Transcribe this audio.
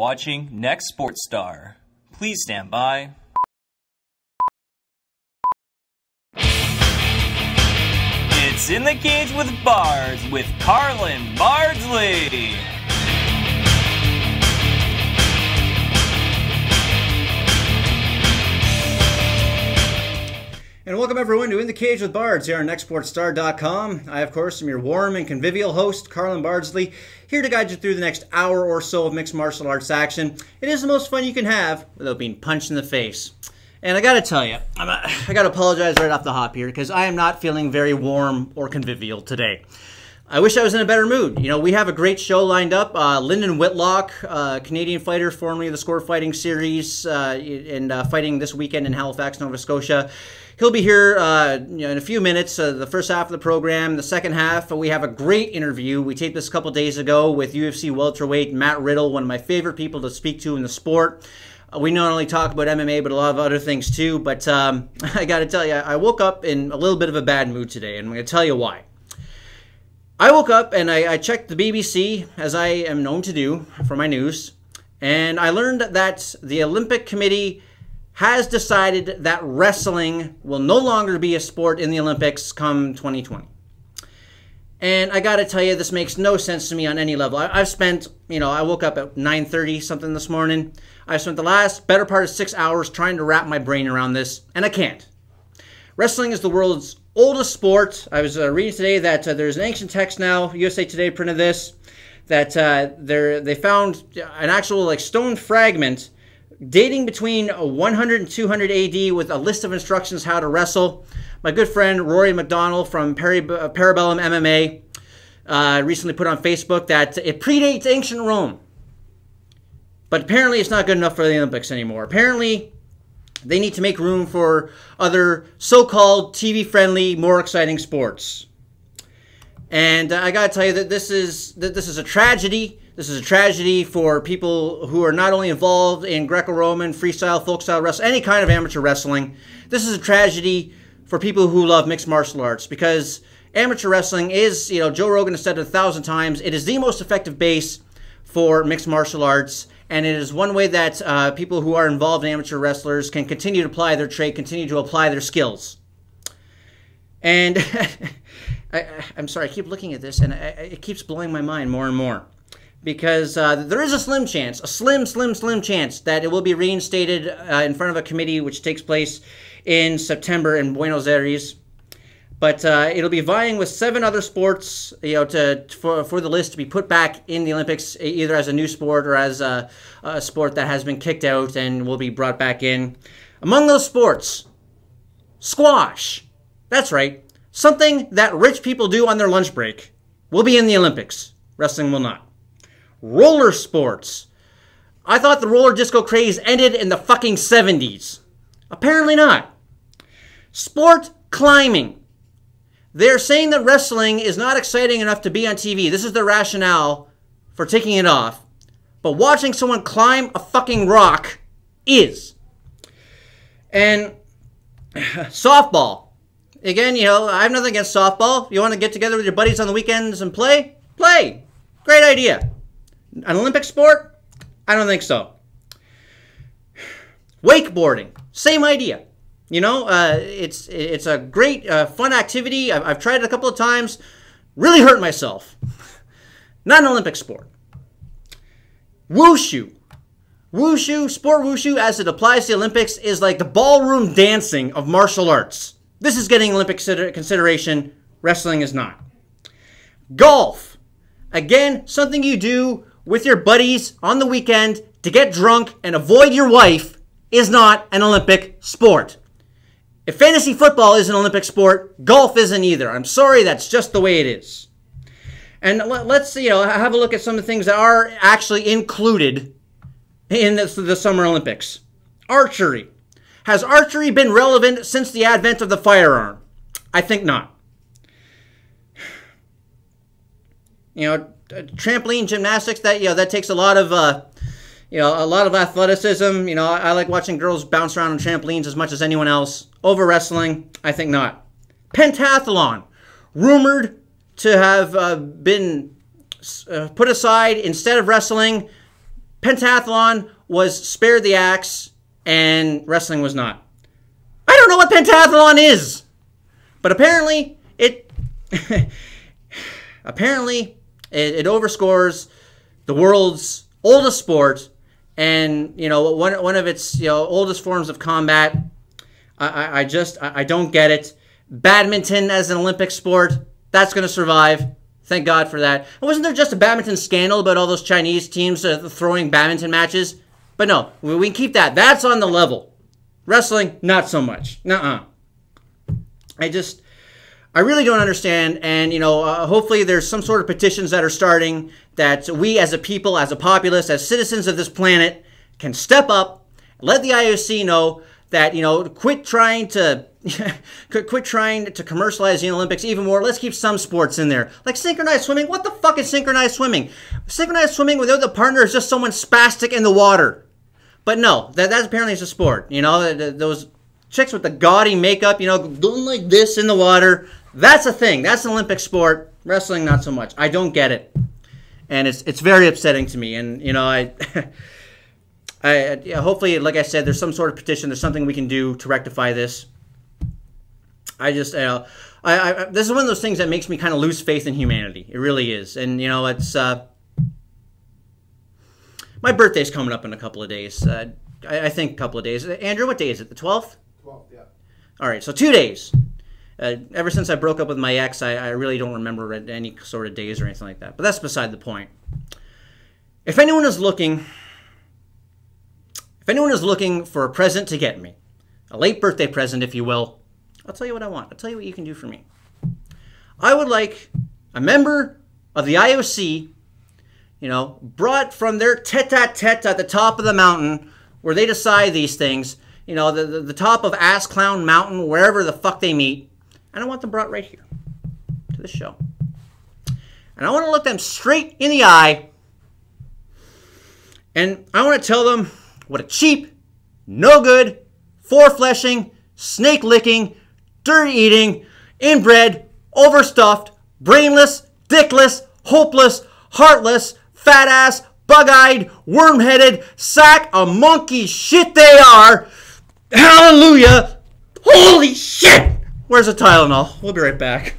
watching Next Sports Star. Please stand by. It's In the Cage with Bards with Carlin Bardsley. And welcome everyone to In the Cage with Bards here on nextsportstar.com. I, of course, am your warm and convivial host, Carlin Bardsley, here to guide you through the next hour or so of mixed martial arts action. It is the most fun you can have without being punched in the face. And I gotta tell you, I gotta apologize right off the hop here because I am not feeling very warm or convivial today. I wish I was in a better mood. You know, we have a great show lined up. Lyndon Whitlock, Canadian fighter, formerly of the Score Fighting Series, and fighting this weekend in Halifax, Nova Scotia. He'll be here in a few minutes, the first half of the program. The second half, we have a great interview. We taped this a couple days ago with UFC welterweight Matt Riddle, one of my favorite people to speak to in the sport. We not only talk about MMA, but a lot of other things too. But I got to tell you, I woke up in a little bit of a bad mood today, and I'm going to tell you why. I woke up and I checked the BBC, as I am known to do for my news, and I learned that the Olympic Committee has decided that wrestling will no longer be a sport in the Olympics come 2020. And I got to tell you, this makes no sense to me on any level. I've spent, I woke up at 9:30 something this morning. I spent the last better part of 6 hours trying to wrap my brain around this, and I can't. Wrestling is the world's oldest sport. I was reading today that there's an ancient text now, USA Today printed this, that they found an actual stone fragment dating between 100 and 200 AD with a list of instructions how to wrestle. My good friend Rory McDonald from Parabellum MMA recently put on Facebook that it predates ancient Rome. But apparently it's not good enough for the Olympics anymore. Apparently they need to make room for other so-called TV-friendly, more exciting sports. And I got to tell you that this is a tragedy. This is a tragedy for people who are not only involved in Greco-Roman, freestyle, folk style wrestling, any kind of amateur wrestling. This is a tragedy for people who love mixed martial arts because amateur wrestling is, Joe Rogan has said it 1,000 times, it is the most effective base for mixed martial arts. And it is one way that people who are involved in amateur wrestlers can continue to apply their trade, continue to apply their skills. And I'm sorry, I keep looking at this, and it keeps blowing my mind more and more. Because there is a slim chance, a slim chance that it will be reinstated in front of a committee which takes place in September in Buenos Aires. But it'll be vying with 7 other sports, for the list to be put back in the Olympics, either as a new sport or as a sport that has been kicked out and will be brought back in. Among those sports, squash. That's right. Something that rich people do on their lunch break will be in the Olympics. Wrestling will not. Roller sports. I thought the roller disco craze ended in the fucking 70s. Apparently not. Sport climbing. They're saying that wrestling is not exciting enough to be on TV. This is their rationale for taking it off. But watching someone climb a fucking rock is. And softball. Again, I have nothing against softball. You want to get together with your buddies on the weekends and play? Play. Great idea. An Olympic sport? I don't think so. Wakeboarding. Same idea. It's a great, fun activity. I've tried it a couple of times. Really hurt myself. Not an Olympic sport. Wushu. Sport wushu, as it applies to the Olympics, is like the ballroom dancing of martial arts. This is getting Olympic consideration. Wrestling is not. Golf. Again, something you do with your buddies on the weekend to get drunk and avoid your wife is not an Olympic sport. If fantasy football is an Olympic sport, golf isn't either. I'm sorry, that's just the way it is. And let's have a look at some of the things that are actually included in the Summer Olympics. Archery. Has archery been relevant since the advent of the firearm? I think not. Trampoline gymnastics, that takes a lot of athleticism. I like watching girls bounce around on trampolines as much as anyone else. Over wrestling, I think not. Pentathlon, rumored to have been put aside instead of wrestling. pentathlon was spared the axe and wrestling was not. I don't know what pentathlon is, but apparently it overscores the world's oldest sport, and one of its oldest forms of combat. I don't get it. Badminton as an Olympic sport, that's going to survive. Thank God for that. And wasn't there just a badminton scandal about all those Chinese teams throwing badminton matches? But no, we can keep that. That's on the level. Wrestling, not so much. Nuh-uh. I really don't understand. And, hopefully there's some sort of petitions that are starting that we as a people, as a populace, as citizens of this planet can step up, let the IOC know that, quit trying to commercialize the Olympics even more. Let's keep some sports in there. Like synchronized swimming. What the fuck is synchronized swimming? Synchronized swimming without the partner is just someone spastic in the water. But no, that apparently is a sport. Those chicks with the gaudy makeup, going like this in the water. That's a thing. That's an Olympic sport. Wrestling, not so much. I don't get it. And it's very upsetting to me. And, hopefully, like I said, there's some sort of petition. There's something we can do to rectify this. This is one of those things that makes me kind of lose faith in humanity. It really is. And, it's... my birthday's coming up in a couple of days. I think a couple of days. Andrew, what day is it? The 12th? 12th, yeah. All right, so 2 days. Ever since I broke up with my ex, I really don't remember any sort of days or anything like that. But that's beside the point. If anyone is looking for a present to get me, a late birthday present, if you will, I'll tell you what I want. I'll tell you what you can do for me. I would like a member of the IOC, brought from their tete-a-tete at the top of the mountain where they decide these things, the top of Ass Clown Mountain, wherever the fuck they meet. And I want them brought right here to the show. And I want to look them straight in the eye. And I want to tell them what a cheap, no good, four-fleshing, snake-licking, dirt-eating, inbred, overstuffed, brainless, dickless, hopeless, heartless, fat-ass, bug-eyed, worm-headed, sack of monkey shit they are. Hallelujah. Holy shit. Where's the Tylenol? We'll be right back.